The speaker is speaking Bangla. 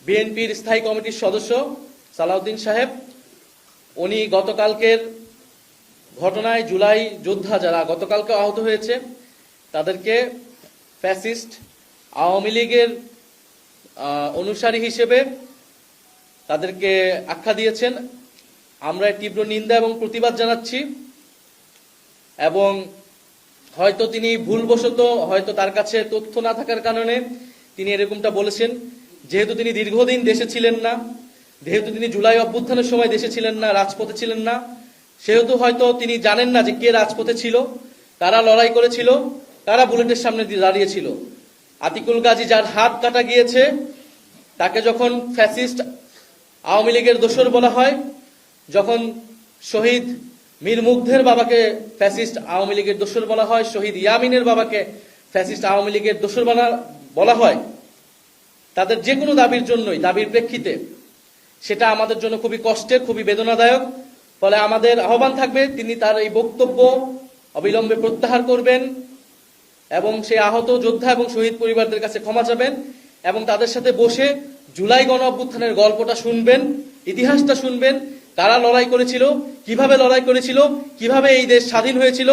বিএনপির স্থায়ী কমিটির সদস্য সালাউদ্দিন সাহেব, উনি গতকালকের ঘটনায় জুলাই যোদ্ধা যারা গতকালকে আহত হয়েছে তাদেরকে ফ্যাসিস্ট আওয়ামী লীগের অনুসারী হিসেবে তাদেরকে আখ্যা দিয়েছেন। আমরা তীব্র নিন্দা এবং প্রতিবাদ জানাচ্ছি। এবং হয়তো তিনি ভুলবশত, হয়তো তার কাছে তথ্য না থাকার কারণে তিনি এরকমটা বলেছেন। যেহেতু তিনি দীর্ঘদিন দেশে ছিলেন না, যেহেতু তিনি জুলাই অভ্যুত্থানের সময় দেশে ছিলেন না, রাজপথে ছিলেন না, সেহেতু হয়তো তিনি জানেন না যে কে রাজপথে ছিল, কারা লড়াই করেছিল, কারা বুলেটের সামনে দাঁড়িয়েছিল। আতিকুল গাজী যার হাত কাটা গিয়েছে, তাকে যখন ফ্যাসিস্ট আওয়ামী লীগের দোসর বলা হয়, যখন শহীদ মীর মুগ্ধের বাবাকে ফ্যাসিস্ট আওয়ামী লীগের দোসর বলা হয়, শহীদ ইয়ামিনের বাবাকে ফ্যাসিস্ট আওয়ামী লীগের দোসর বলা হয়, তাদের যে কোনো দাবির জন্যই, দাবির প্রেক্ষিতে, সেটা আমাদের জন্য খুবই কষ্টের, খুবই বেদনাদায়ক। ফলে আমাদের আহ্বান থাকবে তিনি তার এই বক্তব্য অবিলম্বে প্রত্যাহার করবেন এবং সেই আহত যোদ্ধা এবং শহীদ পরিবারদের কাছে ক্ষমা চাবেন এবং তাদের সাথে বসে জুলাই গণ অভ্যুত্থানের গল্পটা শুনবেন, ইতিহাসটা শুনবেন, কারা লড়াই করেছিল, কিভাবে লড়াই করেছিল, কিভাবে এই দেশ স্বাধীন হয়েছিল।